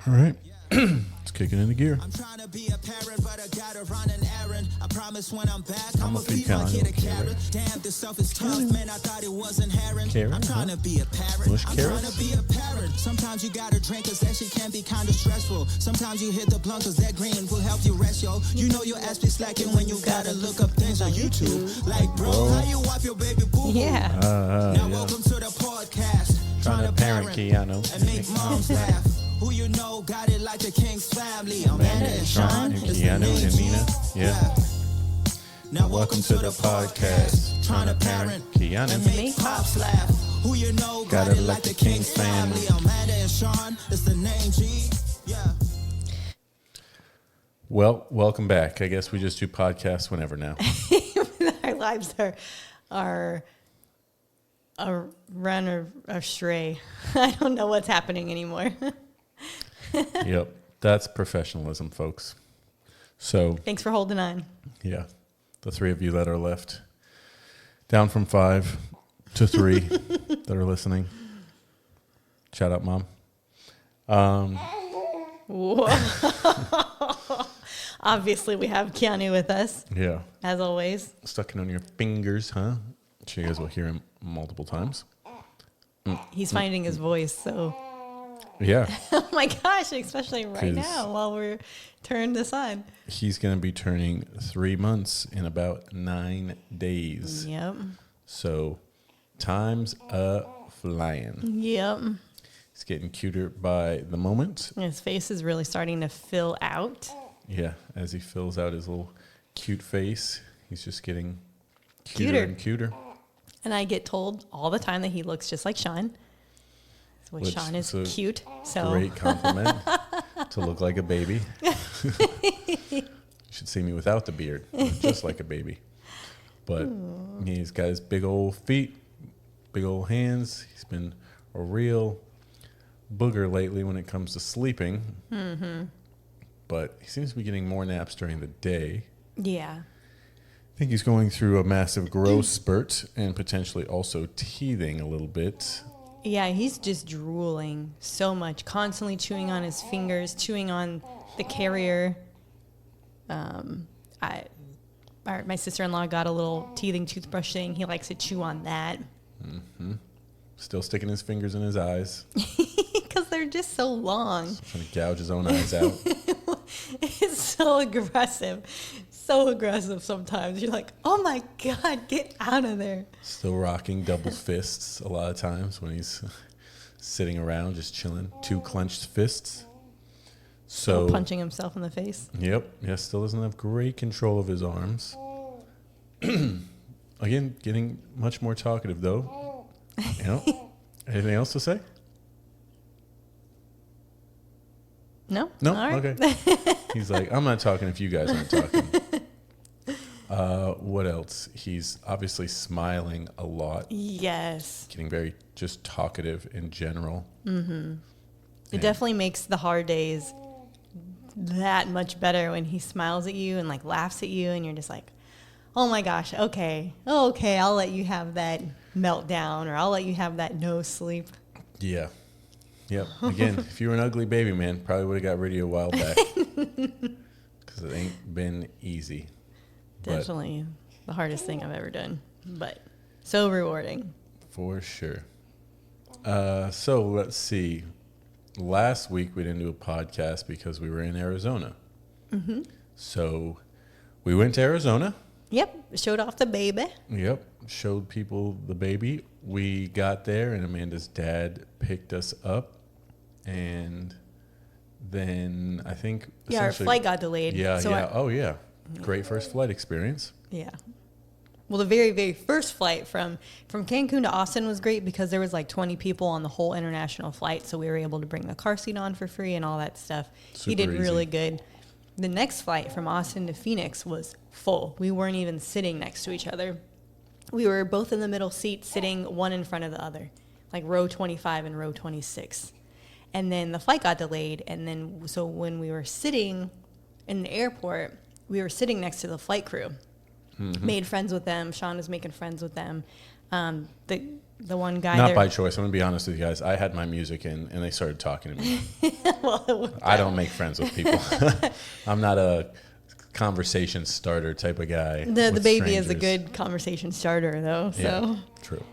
All right. It's kicking into gear. I'm trying to be a parent, but I gotta run an errand. I promise when I'm back, I'm I'ma a big feed my guy, kid a okay, carrot. right. Damn, this stuff is tough, man. I thought it was inherent. Carrot, I'm trying to be a parent. Bush I'm carrots? trying to be a parent. Sometimes you gotta drink, cause that shit can be kinda stressful. Sometimes you hit the blunt, cause that green will help you rest, yo. You know your ass be slacking when you gotta look up things on YouTube. Like, bro, how you wipe your baby boo? Yeah. Now welcome to the podcast. Trying to parent Keanu. And make moms laugh. Who you know got it like the King's family. Amanda and Sean. and It's Keanu the main and Nina. G. Yeah. Now welcome to the podcast. Trying to parent Keanu. and make pops laugh. Who you know got it like the King's family. Amanda and Sean. It's the name G. Yeah. Well, welcome back. I guess we just do podcasts whenever now. Our lives are run or astray. I don't know what's happening anymore. Yep. That's professionalism, folks. So, Thanks for holding on. yeah, the three of you that are left, down from 5 to 3 that are listening. Shout out, Mom. Whoa. Obviously, we have Keanu with us, Yeah. as always. Stuck it on your fingers, huh? So you guys will hear him multiple times. He's finding his voice, so... Yeah. Oh my gosh, especially right 'Cause- now while we're turning this on. He's going to be turning 3 months in about 9 days. Yep. So time's a-flying. Yep. He's getting cuter by the moment. His face is really starting to fill out. Yeah, as he fills out his little cute face, he's just getting cuter Cuter. and cuter. And I get told all the time that he looks just like Sean. Which Sean is a cute. So Great compliment to look like a baby. You should see me without the beard, just like a baby. But he's got his big old feet, big old hands. He's been a real booger lately when it comes to sleeping. Mm-hmm. But he seems to be getting more naps during the day. yeah. I think he's going through a massive growth spurt and potentially also teething a little bit. Yeah, he's just drooling so much, constantly chewing on his fingers, chewing on the carrier. My sister-in-law got a little teething toothbrush thing. He likes to chew on that. Still sticking his fingers in his eyes, Because they're just so long. trying to gouge his own eyes out. It's so aggressive. So aggressive sometimes. You're like, oh my God, get out of there. Still rocking double fists a lot of times when he's sitting around just chilling. 2 clenched fists. So Punching himself in the face. Yep. Yeah, still doesn't have great control of his arms. Again, getting much more talkative though. You know? Anything else to say? No? No? All right. Okay. He's like, I'm not talking if you guys aren't talking. What else? He's obviously smiling a lot, Yes. getting very just talkative in general. It definitely makes the hard days that much better when he smiles at you and like laughs at you and you're just like, oh my gosh, okay, I'll let you have that meltdown or I'll let you have that no sleep. Yeah. Yep. Again, if you were an ugly baby, man, probably would have got rid of you a while back. Because it ain't been easy. But Definitely the hardest thing I've ever done, but so rewarding. for sure. So let's see. Last week we didn't do a podcast because we were in Arizona. Mm-hmm. So we went to Arizona. Yep, showed off the baby. Yep. Showed people the baby. We got there and Amanda's dad picked us up. And then I think... Yeah, our essentially- flight got delayed. Yeah, so yeah. Oh, yeah. Great first flight experience. Yeah. Well, the very, very first flight from Cancun to Austin was great because there was like 20 people on the whole international flight. So we were able to bring the car seat on for free and all that stuff. He did Super really easy. good. The next flight from Austin to Phoenix was full. We weren't even sitting next to each other. We were both in the middle seat, sitting one in front of the other, like row 25 and row 26. And then the flight got delayed. And then, so when we were sitting in the airport, we were sitting next to the flight crew. Mm-hmm. Made friends with them. Sean was making friends with them. The The one guy. Not by choice. I'm going to be honest with you guys. I had my music in, and they started talking to me. Well, I don't make friends with people. I'm not a conversation starter type of guy. The baby strangers. is a good conversation starter, though. So. Yeah, true.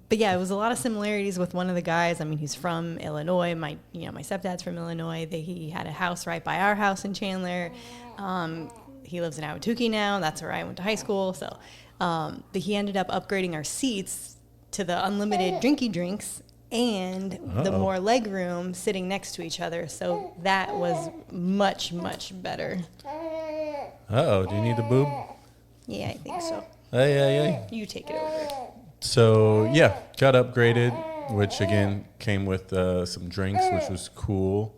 But yeah, it was a lot of similarities with one of the guys. I mean, he's from Illinois. My stepdad's from Illinois. He had a house right by our house in Chandler. He lives in Ahwatukee now. That's where I went to high school. So, but he ended up upgrading our seats to the unlimited drinky drinks and the more leg room sitting next to each other. So that was much, much better. Uh-oh, do you need the boob? Yeah, I think so. Hey. You take it over. So, yeah, got upgraded, which, again, came with some drinks, which was cool.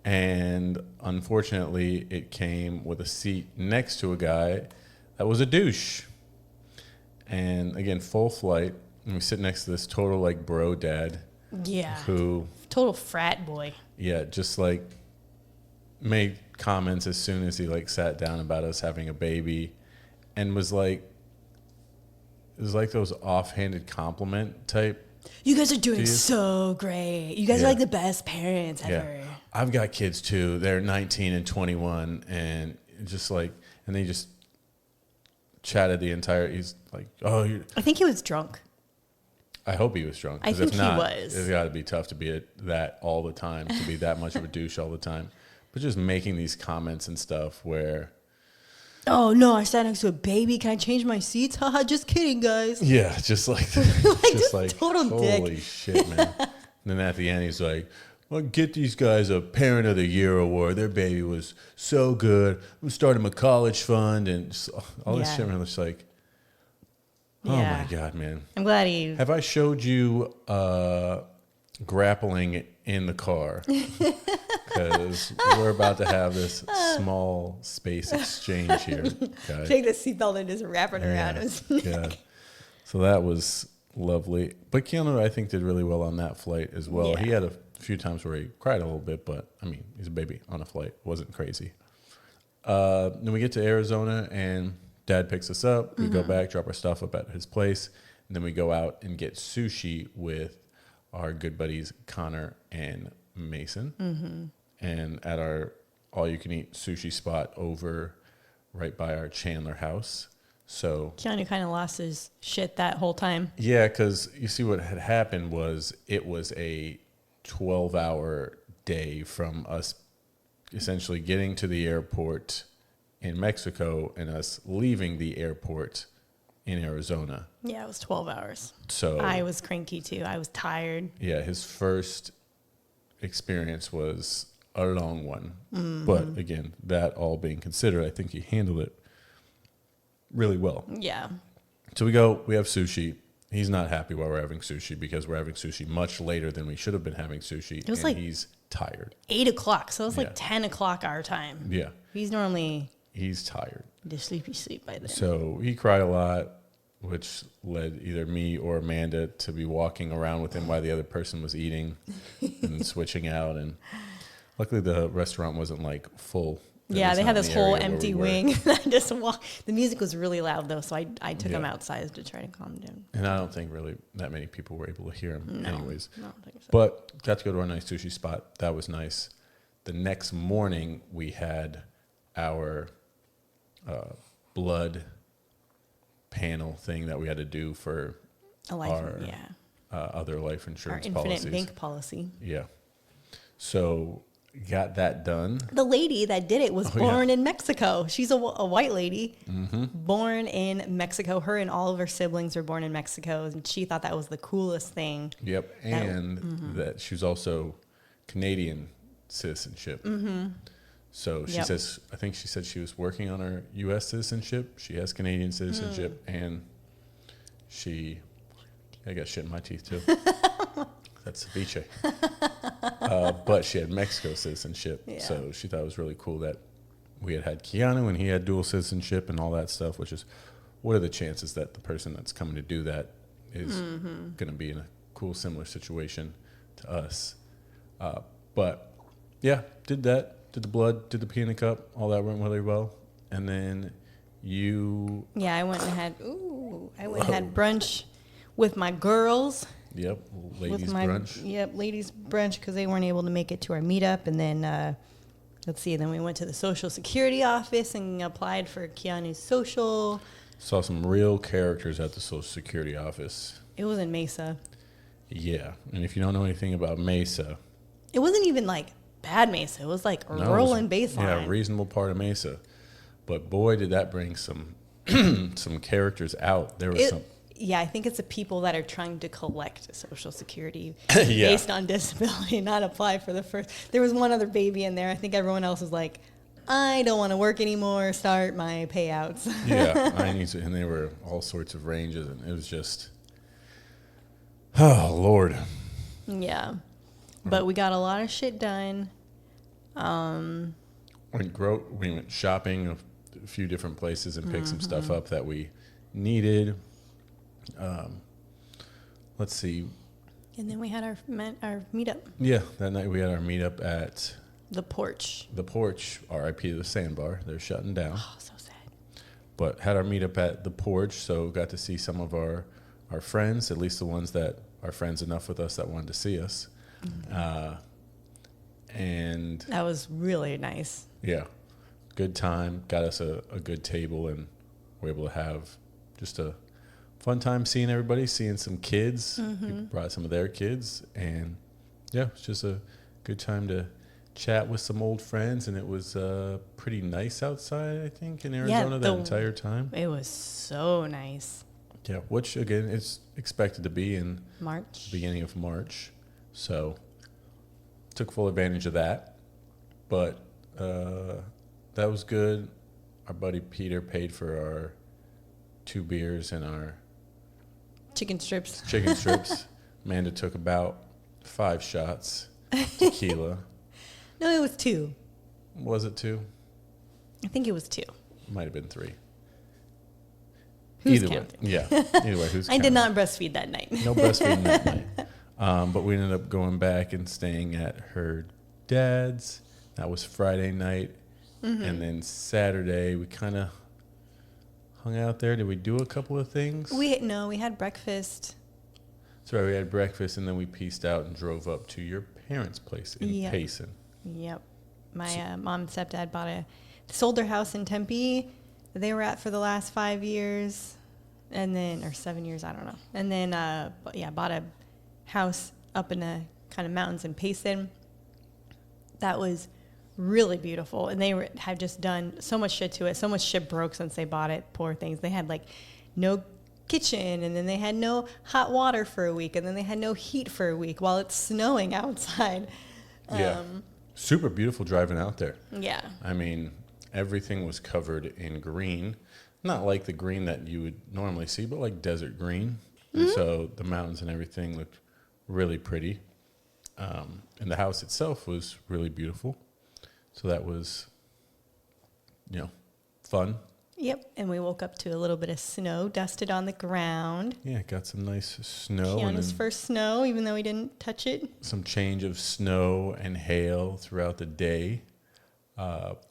And, unfortunately, it came with a seat next to a guy that was a douche. And, again, full flight. And we sit next to this total, like, bro dad. Yeah. Who... Total frat boy. Yeah, just, like, made comments as soon as he, like, sat down about us having a baby. And was like... It was like those offhanded compliment type. You guys are doing so great. You guys are like the best parents ever. Yeah. I've got kids too. They're 19 and 21 and just like, and they just chatted the entire, he's like, oh, I think he was drunk. I hope he was drunk. I think if not, he was. It's got to be tough to be that all the time, to be that much of a douche all the time. But just making these comments and stuff where... Oh, no, I sat next to a baby. Can I change my seats? Haha, just kidding, guys. Yeah, just like, just like total holy dick. Shit, man. And then at the end, he's like, well, get these guys a Parent of the Year award. Their baby was so good. I'm starting a college fund and just all this shit. And I'm just like, oh my God, man. I'm glad he... Have I showed you grappling in the car? Because we're about to have this small space exchange here. Guys. Take the seatbelt and just wrap it around his neck. Yeah. So that was lovely. But Keanu, I think, did really well on that flight as well. Yeah. He had a few times where he cried a little bit, but, I mean, he's a baby on a flight. It wasn't crazy. Then we get to Arizona, and Dad picks us up. We go back, drop our stuff up at his place, and then we go out and get sushi with our good buddies Connor and Mason. And at our all-you-can-eat sushi spot over right by our Chandler house. So Keanu kind of lost his shit that whole time. yeah, because you see what had happened was it was a 12-hour day from us essentially getting to the airport in Mexico and us leaving the airport in Arizona. Yeah, it was 12 hours. So I was cranky too. I was tired. yeah, his first experience was a long one. But again, that all being considered, I think he handled it really well. Yeah. So we have sushi. He's not happy while we're having sushi because we're having sushi much later than we should have been having sushi. It was and like he's tired. 8 o'clock. So it was Yeah. like 10 o'clock our time. Yeah. He's normally He's tired. just sleep by then. So he cried a lot, which led either me or Amanda to be walking around with him while the other person was eating and switching out. And luckily the restaurant wasn't like full. Yeah, they had this whole empty wing. I just walked. The music was really loud though, so I took him outside to try to calm down. And I don't think really that many people were able to hear him anyways. I don't think so. But got to go to our nice sushi spot. That was nice. The next morning we had our blood panel thing that we had to do for our other life our insurance infinite policies. bank policy. Yeah. So got that done. The lady that did it was born in Mexico. She's a white lady, born in Mexico. Her and all of her siblings were born in Mexico, and she thought that was the coolest thing. Yep. And that she was also Canadian citizenship. So she says, I think she said she was working on her U.S. citizenship. She has Canadian citizenship, and I got shit in my teeth too. That's ceviche. But she had Mexico citizenship, so she thought it was really cool that we had Keanu and he had dual citizenship and all that stuff, which is, what are the chances that the person that's coming to do that is going to be in a cool, similar situation to us? But yeah, did that. Did the blood, did the peanut cup, all that went really well. And then you... Yeah, I went and had brunch with my girls. Yep, ladies with my, brunch. Yep, ladies brunch because they weren't able to make it to our meetup. And then, let's see, then we went to the Social Security office and applied for Keanu's social. Saw some real characters at the Social Security office. It was in Mesa. Yeah, and if you don't know anything about Mesa, it wasn't even like bad Mesa. It was like a rolling baseline. Yeah, reasonable part of Mesa. But boy, did that bring some some characters out. There was some. Yeah, I think it's the people that are trying to collect Social Security Yeah. based on disability, not apply for the first. There was one other baby in there. I think everyone else was like, I don't want to work anymore. Start my payouts. Yeah, I need to. And there were all sorts of ranges, and it was just, oh, Lord. Yeah. But we got a lot of shit done. We went shopping a few different places and picked some stuff up that we needed. Let's see. And then we had our meetup. Yeah, that night we had our meetup at The Porch. The Porch, RIP to the Sandbar. They're shutting down. Oh, so sad. But had our meetup at The Porch, so got to see some of our friends, at least the ones that are friends enough with us that wanted to see us. And that was really nice. Yeah, good time. Got us a good table, and we're able to have just a fun time seeing everybody, seeing some kids. People brought some of their kids, and yeah, it's just a good time to chat with some old friends. And it was pretty nice outside, I think, in Arizona that entire time. It was so nice. Yeah, which again is expected to be in March, beginning of March, so took full advantage of that. But that was good. Our buddy Peter paid for our 2 beers and our chicken strips. Amanda took about 5 shots tequila. No, it was 2. Was it 2? I think it was 2. Might have been 3. Who's Either counting? way, yeah. Either way, who's I counting? did not breastfeed that night. No breastfeeding that night. But we ended up going back and staying at her dad's. That was Friday night. And then Saturday, we kind of hung out there. Did we do a couple of things? We had breakfast. That's right. We had breakfast, and then we pieced out and drove up to your parents' place in Payson. Yep. My mom and stepdad sold their house in Tempe that they were at for the last 5 years, or 7 years, I don't know. And then, bought a house up in the kind of mountains in Payson. That was really beautiful. And they had just done so much shit to it. So much shit broke since they bought it. Poor things. They had like no kitchen, and then they had no hot water for a week, and then they had no heat for a week while it's snowing outside. Yeah. Super beautiful driving out there. Yeah. I mean, everything was covered in green. Not like the green that you would normally see, but like desert green. And so the mountains and everything looked really pretty. And the house itself was really beautiful. So that was, fun. Yep. And we woke up to a little bit of snow dusted on the ground. Yeah, got some nice snow. Keanu's first snow, even though he didn't touch it. Some change of snow and hail throughout the day.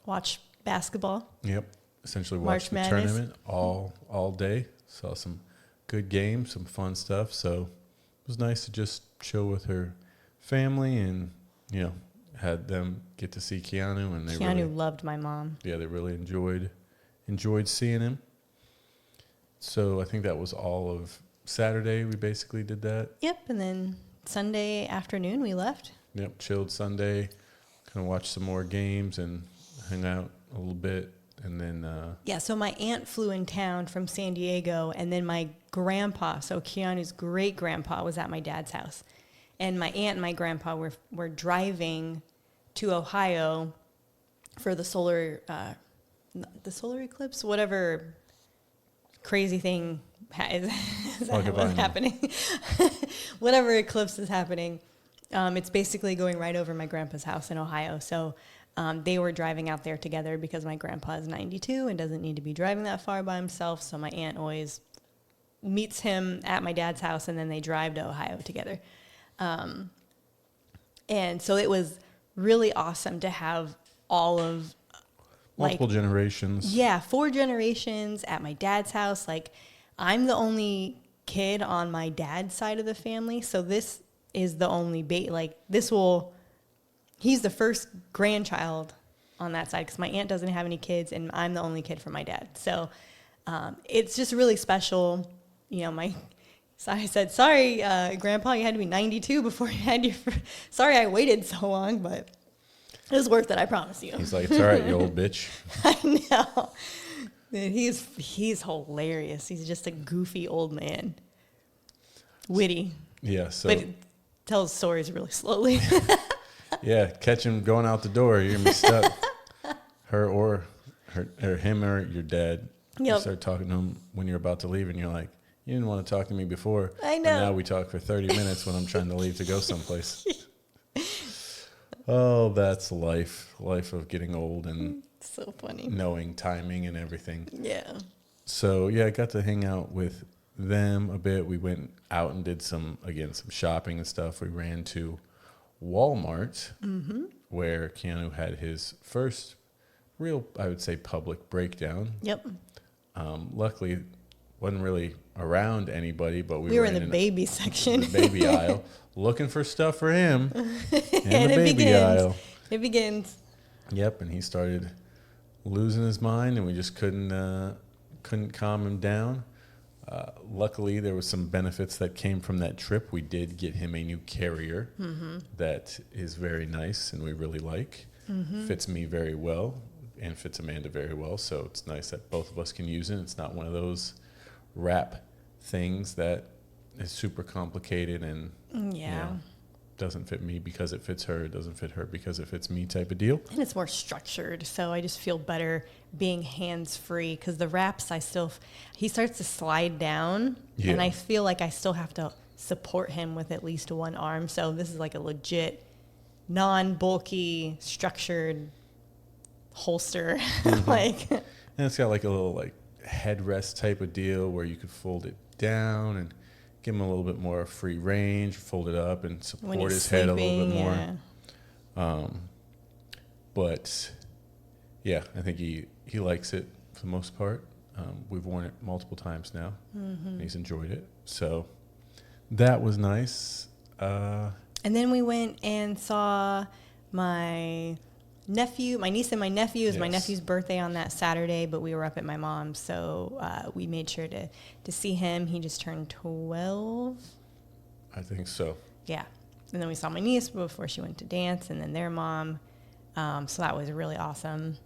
Watch basketball. Yep. Essentially March watched the Madness. tournament all day. Saw some good games, some fun stuff. So it was nice to just chill with her family and, had them get to see Keanu. And Keanu loved my mom. Yeah, they really enjoyed seeing him. So I think that was all of Saturday. We basically did that. Yep. And then Sunday afternoon we left. Yep, chilled Sunday. Kind of watched some more games and hung out a little bit. And then... so my aunt flew in town from San Diego, and then my grandpa, so Keanu's great-grandpa, was at my dad's house. And my aunt and my grandpa were driving to Ohio for the solar eclipse, whatever crazy thing is happening. Whatever eclipse is happening. It's basically going right over my grandpa's house in Ohio. So they were driving out there together because my grandpa is 92 and doesn't need to be driving that far by himself. So my aunt always meets him at my dad's house, and then they drive to Ohio together. And so it was really awesome to have all of multiple generations. Yeah, 4 generations at my dad's house. Like, I'm the only kid on my dad's side of the family. So this is the only he's the first grandchild on that side because my aunt doesn't have any kids and I'm the only kid from my dad. So it's just really special. You know, so I said, sorry, Grandpa, you had to be 92 before you had sorry I waited so long, but it was worth it, I promise you. He's like, it's all right, you old bitch. I know. Dude, he's hilarious. He's just a goofy old man. Witty. Yeah, so. But he tells stories really slowly. Yeah, catch him going out the door, you're going to be stuck. Him or your dad. Yep. You start talking to him when you're about to leave, and you're like, you didn't want to talk to me before. I know. And now we talk for 30 minutes when I'm trying to leave to go someplace. Oh, that's life. Life of getting old and so funny. Knowing timing and everything. Yeah. So, yeah, I got to hang out with them a bit. We went out and did some shopping and stuff. We ran to Walmart, where Keanu had his first real, I would say, public breakdown. Yep. Luckily, wasn't really around anybody, but we were in the baby section. The baby aisle, looking for stuff for him in And the baby aisle. It begins. Yep, and he started losing his mind, and we just couldn't calm him down. Luckily, there was some benefits that came from that trip. We did get him a new carrier that is very nice and we really like. Fits me very well and fits Amanda very well, so it's nice that both of us can use it. It's not one of those wrap things that is super complicated and doesn't fit me because it fits her. It doesn't fit her because it fits me type of deal. And it's more structured, so I just feel better being hands-free because the wraps, he starts to slide down, and I feel like I still have to support him with at least one arm. So this is like a legit, non-bulky, structured holster. And it's got like a little headrest type of deal where you could fold it down and give him a little bit more free range, fold it up and support his head a little bit more. But yeah, I think he likes it for the most part. We've worn it multiple times now, and he's enjoyed it. So that was nice. And then we went and saw my niece and my nephew. It was my nephew's birthday on that Saturday, but we were up at my mom's, so we made sure to see him. He just turned 12. I think so. Yeah. And then we saw my niece before she went to dance, and then their mom. So that was really awesome.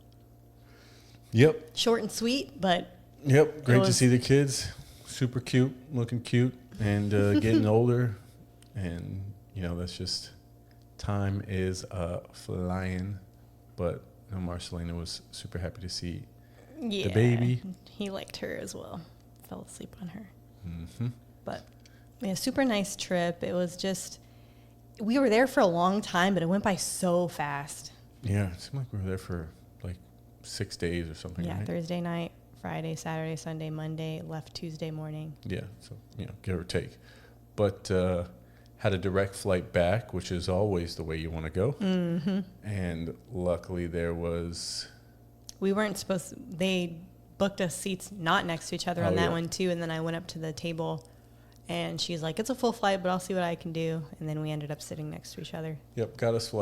Yep. Short and sweet, but... Yep. Great to see the kids. Super cute, looking cute, and getting older. And, that's just... Time is flying. But Marcelina was super happy to see the baby. He liked her as well. Fell asleep on her. But yeah, super nice trip. It was just, we were there for a long time, but it went by so fast. Yeah, it seemed like we were there for 6 days or something. Yeah, right? Thursday night, Friday, Saturday, Sunday, Monday, left Tuesday morning. Yeah, so, give or take. But had a direct flight back, which is always the way you want to go. And luckily we weren't supposed to, they booked us seats not next to each other on that one too. And then I went up to the table and she's like, it's a full flight, but I'll see what I can do. And then we ended up sitting next to each other. Yep. Got us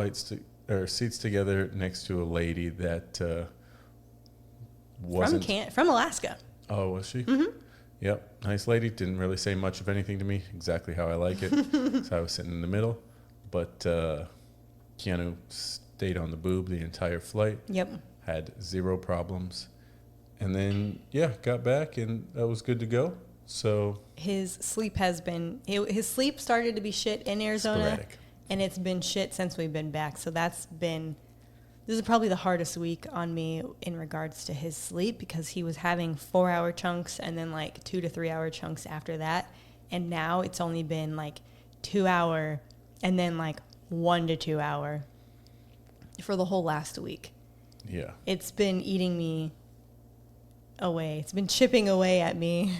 seats together next to a lady that wasn't from Alaska. Oh, was she? Yep. Nice lady. Didn't really say much of anything to me. Exactly how I like it. So I was sitting in the middle. But Keanu stayed on the boob the entire flight. Yep. Had zero problems. And then, got back and that was good to go. So his sleep his sleep started to be shit in Arizona. Sporadic. And it's been shit since we've been back. So this is probably the hardest week on me in regards to his sleep because he was having 4-hour chunks and then 2 to 3 hour chunks after that. And now it's only been 2 hour and then 1 to 2 hour for the whole last week. Yeah. It's been eating me away. It's been chipping away at me.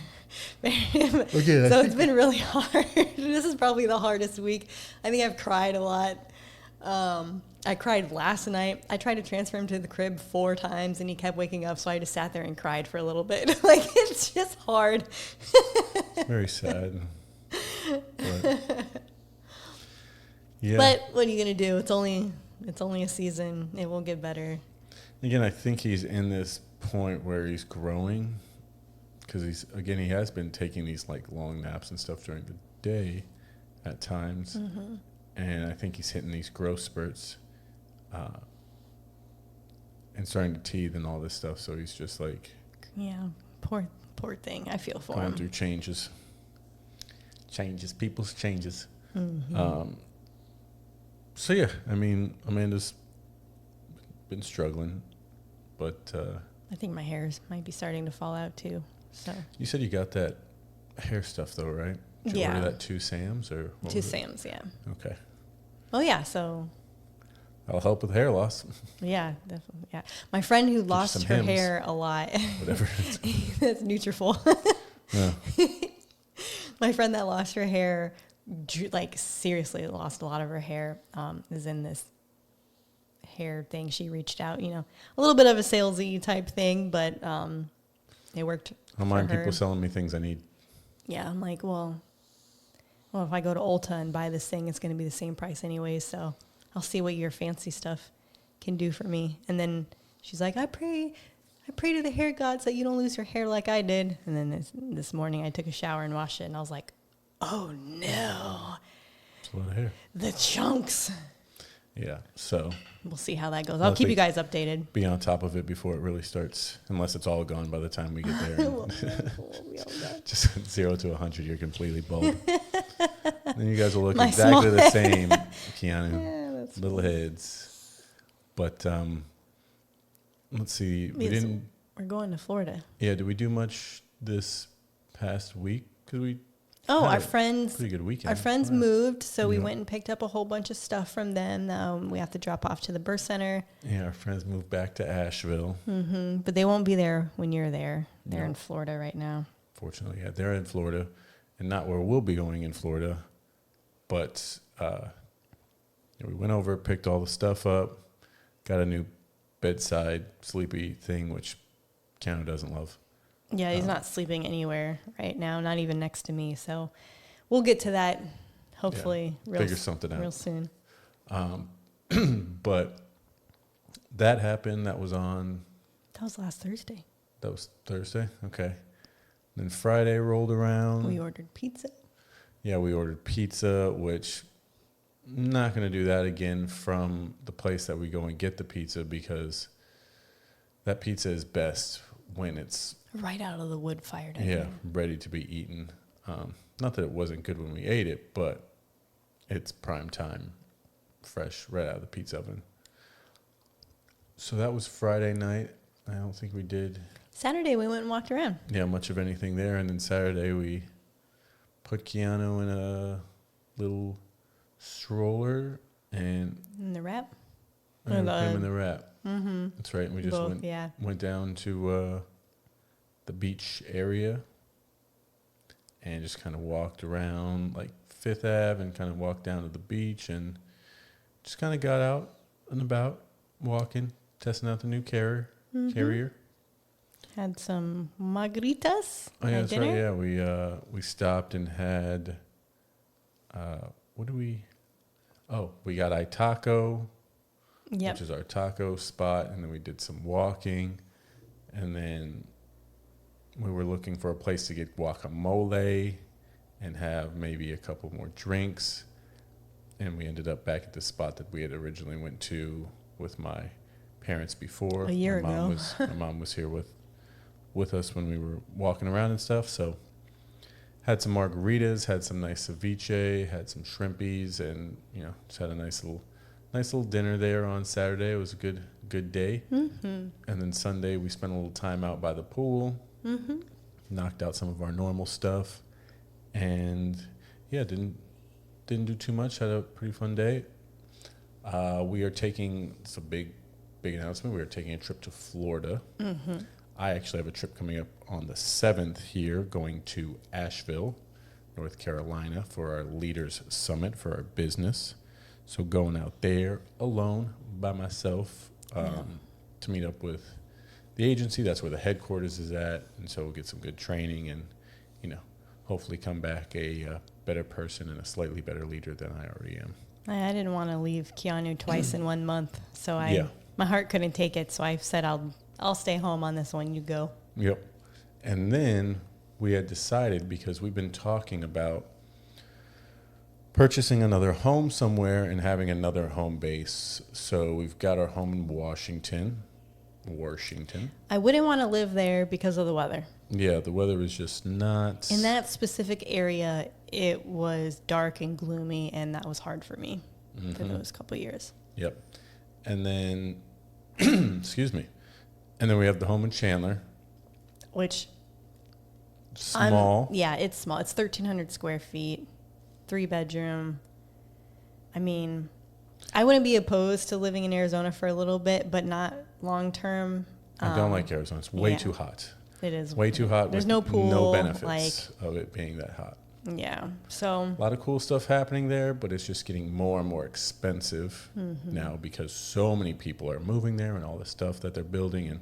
Okay, so it's been really hard. This is probably the hardest week. I think I've cried a lot. I cried last night. I tried to transfer him to the crib 4 times and he kept waking up, so I just sat there and cried for a little bit. It's just hard. Very sad. But, yeah. But what are you gonna do? It's only a season. It will get better. Again, I think he's in this point where he's growing, because he has been taking these like long naps and stuff during the day at times, and I think he's hitting these growth spurts, and starting to teeth and all this stuff. So he's just like, Yeah, poor thing. I feel for going him. through changes, people's changes. So yeah, I mean, Amanda's been struggling, but I think my hairs might be starting to fall out too. So you said you got that hair stuff though, right? Did you Yeah. order that 2 Sam's or what 2 was it? Sam's, yeah. Okay, Oh yeah, so that'll help with hair loss. yeah, definitely. Yeah, my friend who lost some her Hims. hair a lot. Whatever. That's Nutrafol. Yeah. My friend that lost her hair, like seriously lost a lot of her hair, is in this hair thing. She reached out, a little bit of a salesy type thing, but it worked. I don't mind for her. people selling me things I need. Yeah, I'm like, well, if I go to Ulta and buy this thing, it's going to be the same price anyway. So I'll see what your fancy stuff can do for me. And then she's like, I pray to the hair gods that you don't lose your hair like I did. And then this morning I took a shower and washed it, and I was like, oh no, It's a lot of hair. the chunks. Yeah. So We'll see how that goes. I'll keep you guys updated. be on top of it before it really starts, unless it's all gone by the time we get there. We'll be all done. Just 0 to 100, you're completely bald. Then you guys will look My exactly small the same, Keanu. Yeah, that's Little heads. But let's see. We Yes. didn't. We're going to Florida. Yeah. Did we do much this past week? Because we Oh, had our a friends. pretty good weekend. Our friends Wow. moved, so we Yeah. went and picked up a whole bunch of stuff from them. We have to drop off to the birth center, Yeah, our friends moved back to Asheville. but they won't be there when you're there. They're No. in Florida right now. Fortunately, yeah, they're in Florida, and not where we'll be going in Florida. But we went over, picked all the stuff up, got a new bedside sleepy thing, which Keanu doesn't love. Yeah, he's not sleeping anywhere right now, not even next to me. So we'll get to that hopefully figure something out. real soon. But that happened. That was Last Thursday. Thursday. Okay. Then Friday rolled around. We ordered pizza. Yeah, we ordered pizza, which I'm not going to do that again from the place that we go and get the pizza, because that pizza is best when it's Right out of the wood fired. ready to be eaten. Not that it wasn't good when we ate it, but it's prime time, fresh right out of the pizza oven. So that was Friday night. I don't think we did Saturday we went and walked around. much of anything there. And then Saturday we put Keanu in a little stroller and In the wrap. put him in the wrap. Mm-hmm. That's right. And we just Both, went down to the beach area and just kind of walked around like Fifth Ave and kind of walked down to the beach and just kind of got out and about, walking, testing out the new carrier. Had some margaritas Oh yeah, at that's dinner. right. Yeah, we stopped and had what do we? Oh, we got Itaco, Yep. which is our taco spot, and then we did some walking, and then we were looking for a place to get guacamole and have maybe a couple more drinks, and we ended up back at the spot that we had originally went to with my parents before. A year my mom ago. My mom was here with us when we were walking around and stuff, so had some margaritas, had some nice ceviche, had some shrimpies, and just had a nice little dinner there on Saturday. It was a good day. Mm-hmm. And then Sunday we spent a little time out by the pool, knocked out some of our normal stuff, and didn't do too much. Had a pretty fun day. We are taking, it's a big announcement. We are taking a trip to Florida. Mm-hmm. I actually have a trip coming up on the 7th here, going to Asheville, North Carolina, for our Leaders Summit for our business. So going out there alone by myself to meet up with the agency. That's where the headquarters is at, and so we'll get some good training and hopefully come back a better person and a slightly better leader than I already am. I didn't want to leave Keanu twice in 1 month, so my heart couldn't take it. So I said, I'll stay home on this one. You go. Yep. And then we had decided, because we've been talking about purchasing another home somewhere and having another home base. So we've got our home in Washington. I wouldn't want to live there because of the weather. Yeah, the weather was just not... In that specific area, it was dark and gloomy, and that was hard for me for those couple years. Yep. And then, excuse me. And then we have the home in Chandler. Which... Small. Yeah, it's small. It's 1,300 square feet, 3-bedroom. I mean, I wouldn't be opposed to living in Arizona for a little bit, but not long term. I don't like Arizona. It's way too hot. It is way too hot. There's with no pool. No benefits of it being that hot. Yeah. So a lot of cool stuff happening there, but it's just getting more and more expensive now because so many people are moving there and all the stuff that they're building and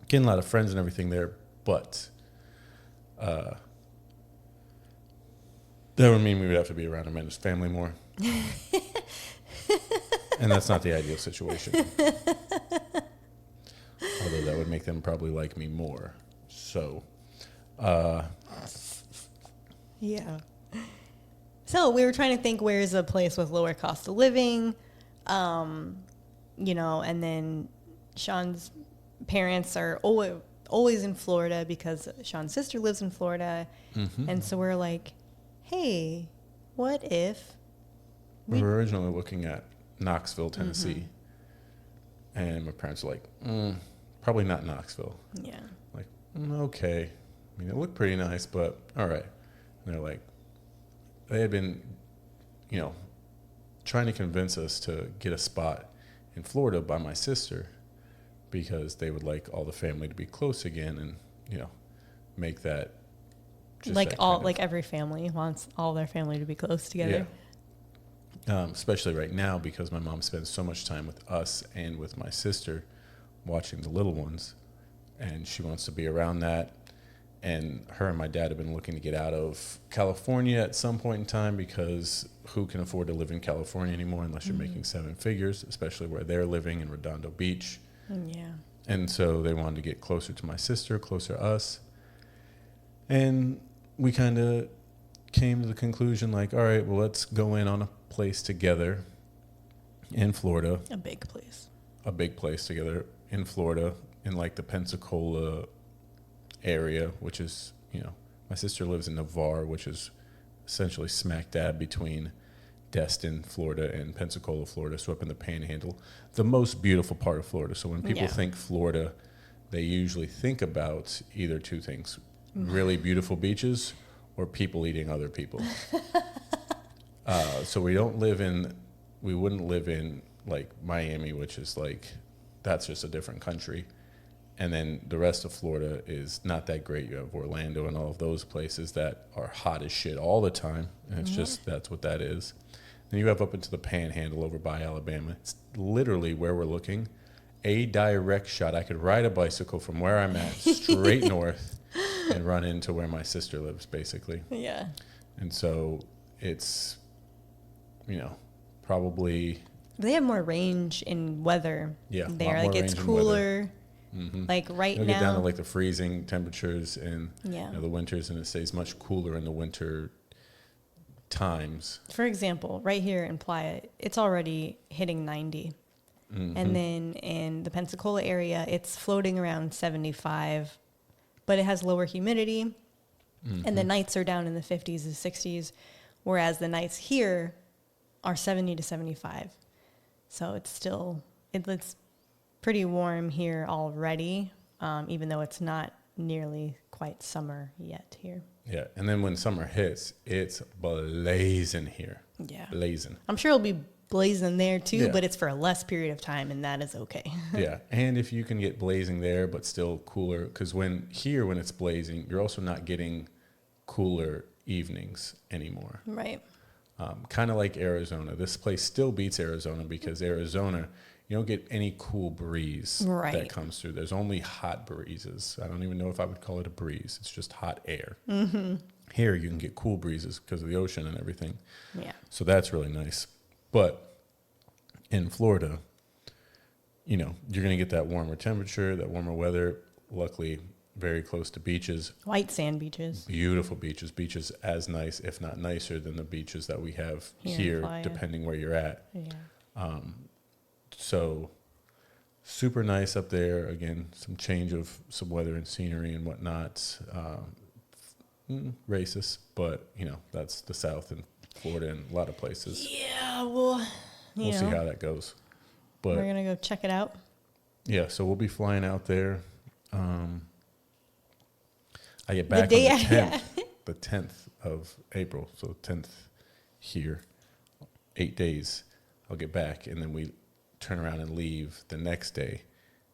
getting a lot of friends and everything there. But that would mean we would have to be around Amanda's family more. And that's not the ideal situation. Although that would make them probably like me more. So, yeah. So we were trying to think where's a place with lower cost of living, you know, and then Sean's parents are always in Florida because Sean's sister lives in Florida. And so we're like, hey, what if we were originally looking at Knoxville, Tennessee. And my parents were like, probably not Knoxville. Yeah. Like, okay. I mean, it looked pretty nice, but all right. And they're like, they had been, you know, trying to convince us to get a spot in Florida by my sister because they would like all the family to be close again and, you know, make that just like that all kind of, like every family wants all their family to be close together. Yeah. Especially right now because my mom spends so much time with us and with my sister watching the little ones, and she wants to be around that. And her and my dad have been looking to get out of California at some point in time because who can afford to live in California anymore unless you're making 7 figures, especially where they're living in Redondo Beach. Yeah. And so they wanted to get closer to my sister, closer to us. And we kind of came to the conclusion like, all right, well, let's go in on a place together in Florida. A big place. A big place together in Florida in like the Pensacola area, which is, you know, my sister lives in Navarre, which is essentially smack dab between Destin, Florida, and Pensacola, Florida, so up in the Panhandle, the most beautiful part of Florida. So when people think Florida, they usually think about either two things, really beautiful beaches or people eating other people. So we wouldn't live in like Miami, which is like, that's just a different country. And then the rest of Florida is not that great. You have Orlando and all of those places that are hot as shit all the time. And it's just, that's what that is. Then you have up into the Panhandle over by Alabama. It's literally where we're looking. A direct shot. I could ride a bicycle from where I'm at straight north and run into where my sister lives, basically. Yeah. And so it's, you know, probably... They have more range in weather there. Like it's cooler. Like right now, get down to like the freezing temperatures in you know, the winters, and it stays much cooler in the winter times. For example, right here in Playa, it's already hitting 90. And then in the Pensacola area, it's floating around 75, but it has lower humidity. And the nights are down in the 50s and 60s, whereas the nights here are 70 to 75. So it's still, it's pretty warm here already, even though it's not nearly quite summer yet here. Yeah, and then when summer hits, it's blazing here. Yeah. Blazing. I'm sure it'll be blazing there too, but it's for a less period of time, and that is okay. Yeah, and if you can get blazing there, but still cooler, because when it's blazing, you're also not getting cooler evenings anymore. Right. Kind of like Arizona. This place still beats Arizona because Arizona, you don't get any cool breeze that comes through. There's only hot breezes. I don't even know if I would call it a breeze. It's just hot air. Here you can get cool breezes because of the ocean and everything. Yeah. So that's really nice. But in Florida, you know, you're going to get that warmer temperature, that warmer weather. Luckily, very close to beaches. White sand beaches. Beautiful beaches. Beaches as nice, if not nicer, than the beaches that we have here depending where you're at. Yeah. So super nice up there. Again, some change of some weather and scenery and whatnot. Racist, but, you know, that's the South and Florida and a lot of places. Yeah, well, we'll see how that goes. But we're going to go check it out. Yeah, so we'll be flying out there. I get back on the 10th, the 10th of April, so 10th here, 8 days. I'll get back, and then we turn around and leave the next day.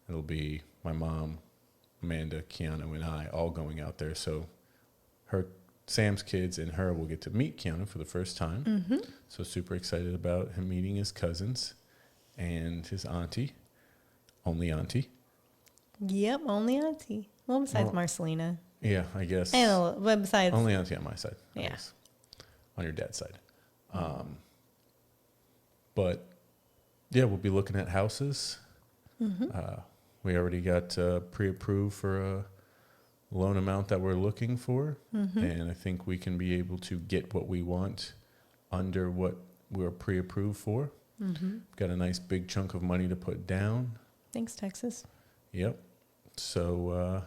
It'll be my mom, Amanda, Keanu, and I all going out there. So Sam's kids and her will get to meet Keanu for the first time. Mm-hmm. So super excited about him meeting his cousins and his auntie, only auntie. Yep, only auntie. Well, besides Marcelina. Yeah, I guess. And besides. Only auntie on my side. Yeah. Guess, on your dad's side. But, yeah, we'll be looking at houses. Mm-hmm. We already got pre-approved for a loan amount that we're looking for. Mm-hmm. And I think we can be able to get what we want under what we're pre-approved for. Mm-hmm. Got a nice big chunk of money to put down. Thanks, Texas. Yep. So,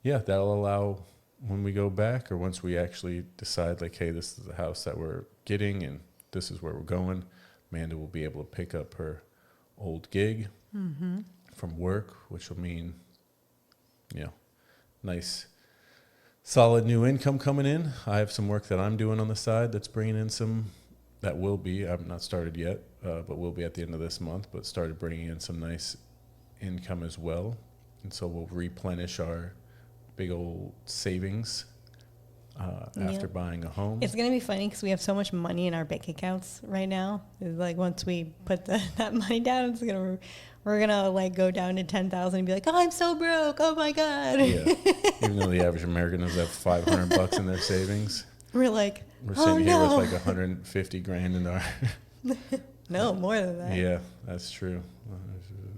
yeah, that'll allow when we go back or once we actually decide, like, hey, this is the house that we're getting and this is where we're going, Amanda will be able to pick up her old gig from work, which will mean, you know, nice, solid new income coming in. I have some work that I'm doing on the side that's bringing in some, that will be, I've not started yet, but will be at the end of this month, but started bringing in some nice income as well. And so we'll replenish our big old savings after buying a home. It's going to be funny because we have so much money in our bank accounts right now. It's like once we put that money down, we're going to like go down to 10,000 and be like, oh, I'm so broke. Oh my God. Yeah. Even though the average American does have $500 in their savings. We're like, we're sitting here with like 150 grand in our. No, more than that. Yeah, that's true.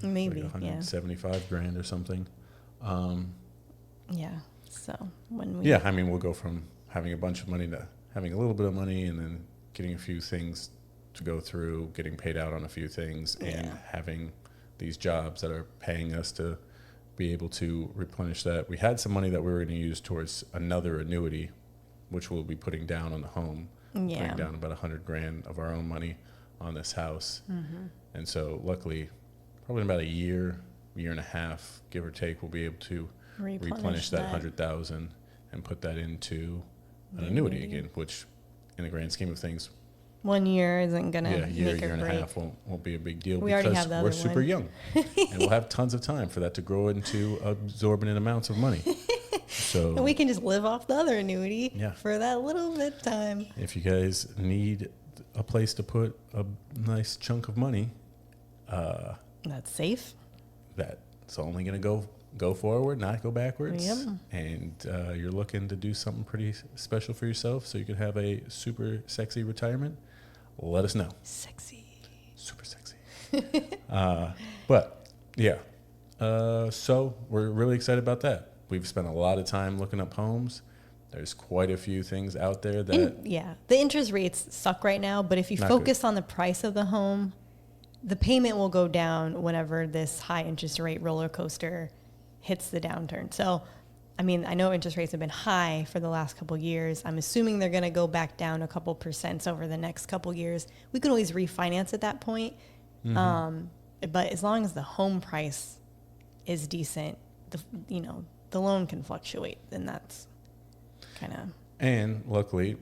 Maybe, like 175 grand or something. Yeah. So when we. Yeah, I mean, we'll go from having a bunch of money to having a little bit of money and then getting a few things to go through, getting paid out on a few things, and having these jobs that are paying us to be able to replenish that. We had some money that we were going to use towards another annuity, which we'll be putting down on the home. Yeah. Putting down about 100 grand of our own money on this house. Mm-hmm. And so luckily, probably in about a year and a half, give or take, we'll be able to replenish that 100,000 and put that into an annuity again, which in the grand scheme of things, 1 year isn't going to make year or and break. a half won't be a big deal We already have because the we're other super one. young and we'll have tons of time for that to grow into absorbent amounts of money. So And we can just live off the other annuity Yeah. for that little bit of time. if you guys need a place to put a nice chunk of money, That's safe. that's only going to go forward, not go backwards. Yep. And you're looking to do something pretty special for yourself so you can have a super sexy retirement, let us know. Sexy. Super sexy. But, yeah. So we're really excited about that. We've spent a lot of time looking up homes. There's quite a few things out there that... The interest rates suck right now, but if you focus on the price of the home, the payment will go down whenever this high interest rate roller coaster hits the downturn. So, I mean, I know interest rates have been high for the last couple of years. I'm assuming they're going to go back down a couple percent over the next couple of years. We can always refinance at that point. Mm-hmm. But as long as the home price is decent, the loan can fluctuate, and that's kind of... And luckily,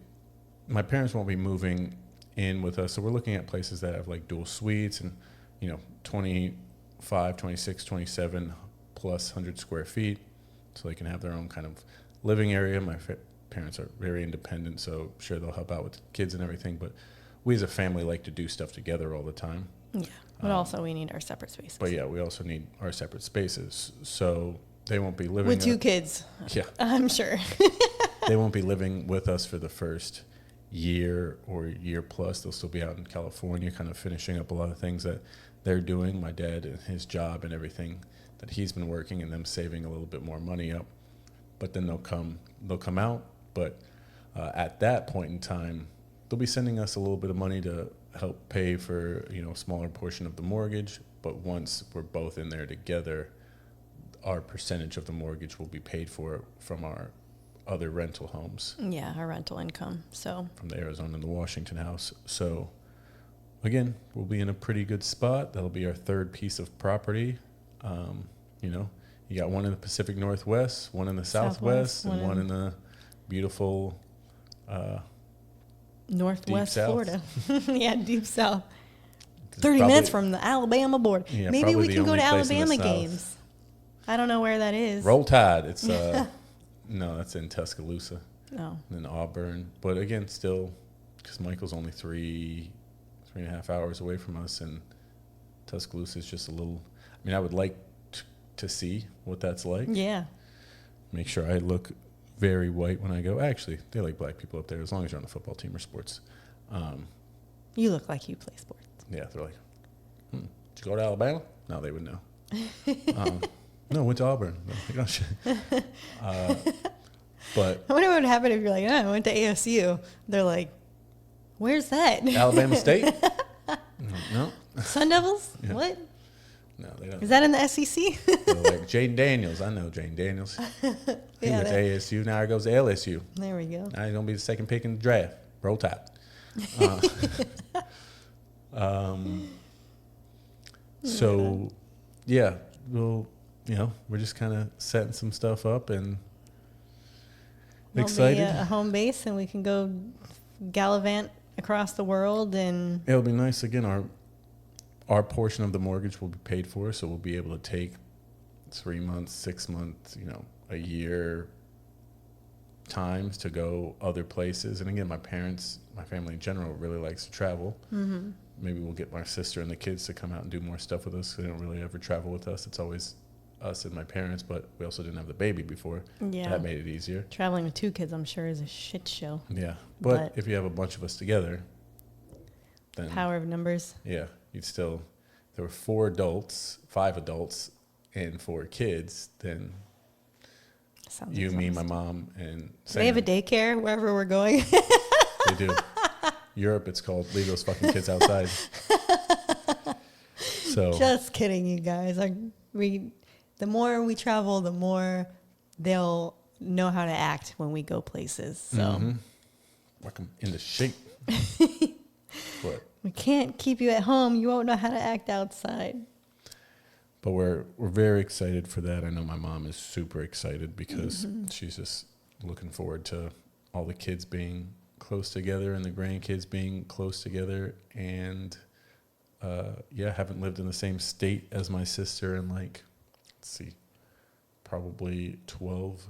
my parents won't be moving in with us, so we're looking at places that have like dual suites and 25, 26, 27 plus 100 square feet, so they can have their own kind of living area. My parents are very independent, so sure they'll help out with kids and everything, but we as a family like to do stuff together all the time. Yeah, but also we need our separate spaces. But yeah, we also need our separate spaces, so they won't be living with 2 kids. Yeah, I'm sure. they won't be living with us for the first year or year plus. They'll still be out in California, kind of finishing up a lot of things that they're doing. My dad and his job and everything that he's been working, and them saving a little bit more money up. But then they'll come out. But at that point in time, they'll be sending us a little bit of money to help pay for, a smaller portion of the mortgage. But once we're both in there together, our percentage of the mortgage will be paid for from our other rental homes. Yeah, our rental income. So from the Arizona and the Washington house. So again, we'll be in a pretty good spot. That'll be our third piece of property. You got one in the Pacific Northwest, one in the Southwest, and one in the beautiful Northwest Florida. Yeah, deep south. It's 30 probably, minutes from the Alabama border. Yeah, maybe we the can go only to place in the Alabama South. games. I don't know where that is. Roll Tide. It's no, that's in Tuscaloosa. No. And then Auburn. But again, still, because Michael's only 3.5 hours away from us, and Tuscaloosa is just a little. I mean, I would like to see what that's like. Yeah. Make sure I look very white when I go. Actually, they like black people up there as long as you're on the football team or sports. You look like you play sports. Yeah, they're like, did you go to Alabama? No, they would know. No, went to Auburn. But I wonder what would happen if you're like, I went to ASU. They're like, where's that? Alabama State? No. Sun Devils? Yeah. What? No, they don't. Is that in the SEC? They're like Jaden Daniels. I know Jaden Daniels. He went to ASU. Now he goes to LSU. There we go. Now he's going to be the second pick in the draft. Roll Tide. So, yeah, we're just kind of setting some stuff up and excited. It'll be a home base, and we can go gallivant across the world. And it'll be nice. Again, our portion of the mortgage will be paid for, so we'll be able to take 3 months, 6 months, a year times to go other places. And again, my family in general really likes to travel. Mm-hmm. Maybe we'll get my sister and the kids to come out and do more stuff with us. They don't really ever travel with us. It's always us and my parents, but we also didn't have the baby before. Yeah. That made it easier. Traveling with 2 kids, I'm sure, is a shit show. Yeah. But if you have a bunch of us together, then power of numbers. Yeah. There were 5 adults and 4 kids, then Sounds you, me, exhausting. my mom, and Sam. They have a daycare wherever we're going. They do. Europe, it's called leave those fucking kids outside. So Just kidding, you guys. The more we travel, the more they'll know how to act when we go places. So work them into shape. But we can't keep you at home. You won't know how to act outside. But we're very excited for that. I know my mom is super excited because she's just looking forward to all the kids being close together and the grandkids being close together. And haven't lived in the same state as my sister in probably 12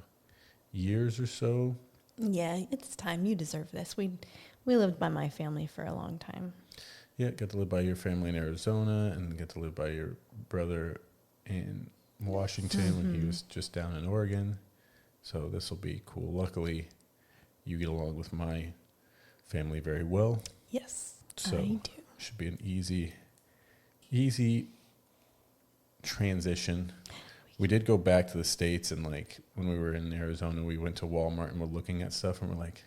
years or so. Yeah, it's time. You deserve this. We lived by my family for a long time. Yeah, got to live by your family in Arizona and get to live by your brother in Washington when he was just down in Oregon. So this will be cool. Luckily, you get along with my family very well. Yes, So I do. should be an easy transition. We did go back to the States, and when we were in Arizona, we went to Walmart and we're looking at stuff and we're like,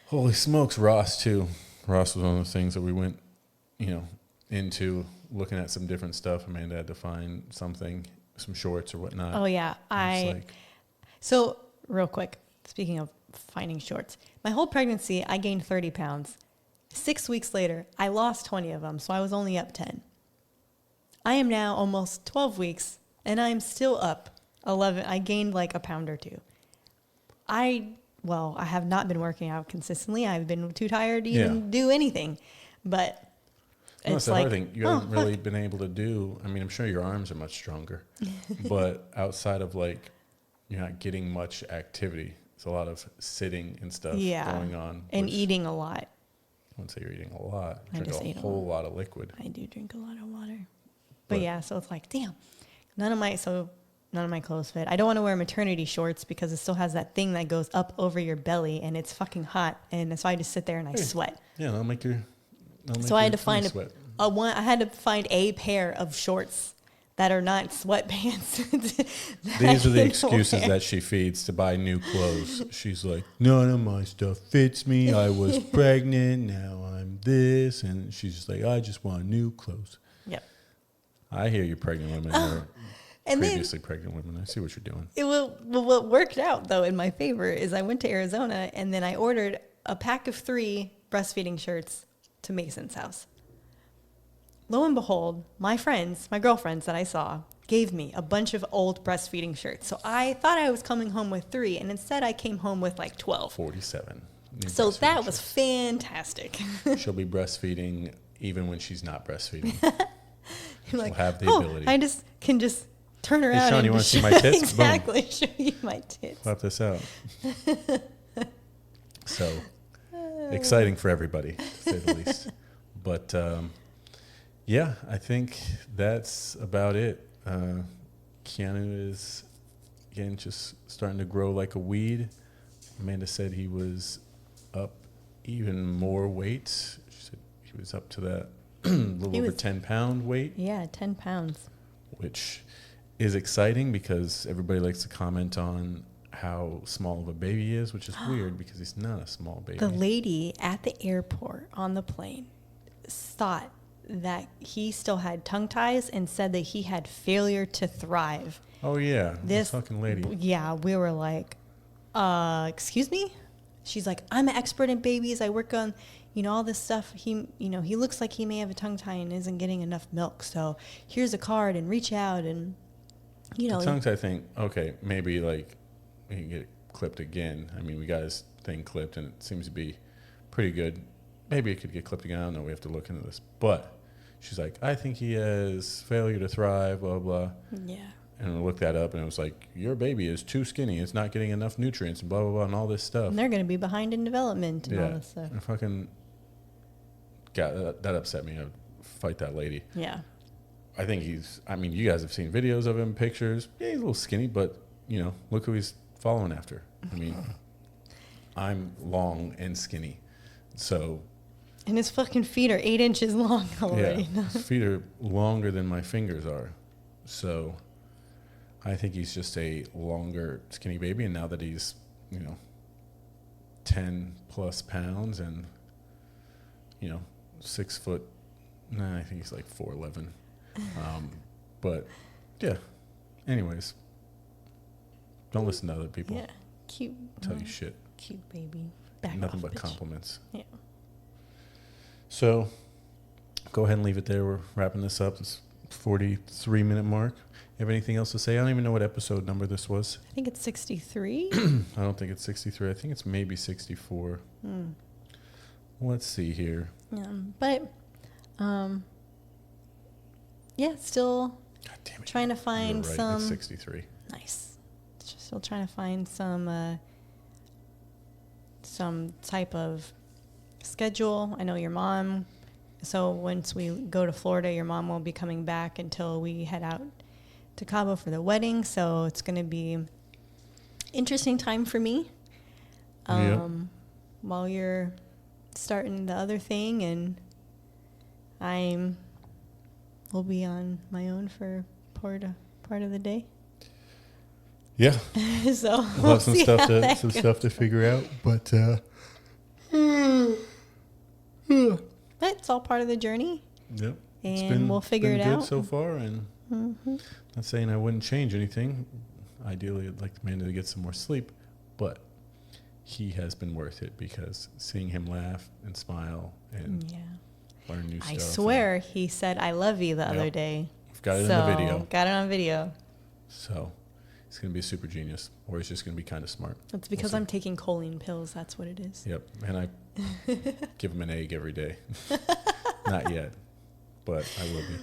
holy smokes, Ross too. Ross was one of those things that we went, into looking at some different stuff. Amanda had to find something, some shorts or whatnot. Oh, yeah. So, real quick, speaking of finding shorts, my whole pregnancy, I gained 30 pounds. 6 weeks later, I lost 20 of them, so I was only up 10. I am now almost 12 weeks, and I'm still up 11. I gained a pound or 2. I have not been working out consistently. I've been too tired to even do anything. But That's the hard thing. You haven't really been able to do. I mean, I'm sure your arms are much stronger, but outside of you're not getting much activity. It's a lot of sitting and stuff going on. And eating a lot. I wouldn't say you're eating a lot. I You just drink eat a a whole lot of liquid. I do drink a lot of water. But yeah, so it's damn. None of None of my clothes fit. I don't want to wear maternity shorts because it still has that thing that goes up over your belly and it's fucking hot. And so I just sit there and I sweat. Yeah, that'll make your. So I had to find I had to find a pair of shorts that are not sweatpants. These are the excuses that she feeds to buy new clothes. She's like, none of my stuff fits me. I was pregnant. Now I'm this. And she's just like, I just want new clothes. Yep. I hear you pregnant women or previously pregnant women. I see what you're doing. What worked out, though, in my favor is I went to Arizona and then I ordered a pack of 3 breastfeeding shirts to Mason's house. Lo and behold, my girlfriends that I saw, gave me a bunch of old breastfeeding shirts. So I thought I was coming home with 3, and instead I came home with like 12. 47. So that was fantastic. She'll be breastfeeding even when she's not breastfeeding. You're like, she'll have the ability. I can just turn around. Hey, Sean, and you want to see my tits? Exactly. Boom. Show you my tits. Flap this out. So exciting for everybody, to say the least. But yeah, I think that's about it. Keanu is, again, just starting to grow like a weed. Amanda said he was up even more weight. She said he was up to that little over 10-pound weight. Yeah, 10 pounds. Which is exciting because everybody likes to comment on how small of a baby he is, which is weird because he's not a small baby. The lady at the airport on the plane thought that he still had tongue ties and said that he had failure to thrive. Oh, yeah. This fucking lady. Yeah, we were like, excuse me? She's like, I'm an expert in babies. I work on, all this stuff. He looks like he may have a tongue tie and isn't getting enough milk. So here's a card and reach out and, The tongue tie thing, okay, maybe like he can get it clipped again. I mean, we got his thing clipped and it seems to be pretty good. Maybe it could get clipped again. I don't know. We have to look into this. But she's like, I think he has failure to thrive, blah, blah. Yeah. And we looked that up and it was like, your baby is too skinny. It's not getting enough nutrients and blah, blah, blah, and all this stuff. And they're going to be behind in development and all this stuff. I fucking got that upset me. I'd fight that lady. Yeah. I think you guys have seen videos of him, pictures. Yeah, he's a little skinny, but, look who he's following after. I mean, I'm long and skinny. So. And his fucking feet are 8 inches long already. Yeah, his feet are longer than my fingers are. So I think he's just a longer, skinny baby. And now that he's, 10 plus pounds and, 6 foot, I think he's like 4'11". But yeah, anyways, don't listen to other people. Yeah, cute. Tell you shit. Cute baby. Back Nothing off, but bitch. compliments. Yeah. So go ahead and leave it there. We're wrapping this up. It's 43-minute mark. You have anything else to say? I don't even know what episode number this was. I think it's 63. I don't think it's 63. I think it's maybe 64. Let's see here. Yeah, but still God damn it. trying to find You're right. some. It's 63. Nice. Still trying to find some type of schedule. I know your mom. So once we go to Florida, your mom won't be coming back until we head out to Cabo for the wedding. So it's going to be interesting time for me. While you're starting the other thing, and will be on my own for part of the day. Yeah. So we'll have some stuff to figure out, but it's all part of the journey. Yep. And we'll figure it out so far, and not saying I wouldn't change anything. Ideally, I'd like Amanda to get some more sleep, but he has been worth it because seeing him laugh and smile and learn new stuff. I swear he said "I love you" the other day. We've got it in the video. Got it on video. So he's going to be a super genius, or he's just going to be kind of smart. It's because I'm taking choline pills. That's what it is. Yep, and I give him an egg every day. Not yet, but I will be.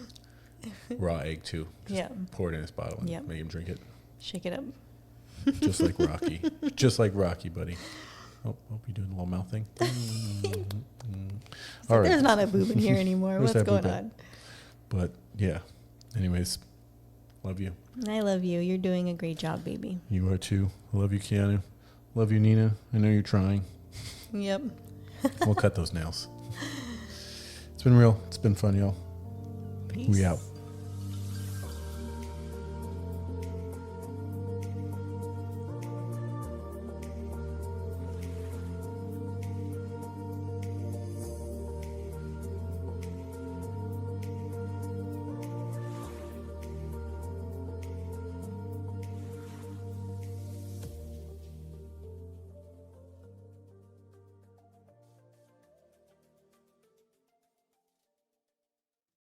Raw egg too. Just pour it in his bottle and make him drink it. Shake it up. Just like Rocky. Just like Rocky, buddy. Oh, hope you're doing a little mouth thing. All right. There's not a boob in here anymore. What's going on? But yeah. Anyways, Love you. I love you. You're doing a great job, baby. You are too. I love you, Keanu. Love you, Nina. I know you're trying. Yep. We'll cut those nails. It's been real. It's been fun, y'all. Peace. We out.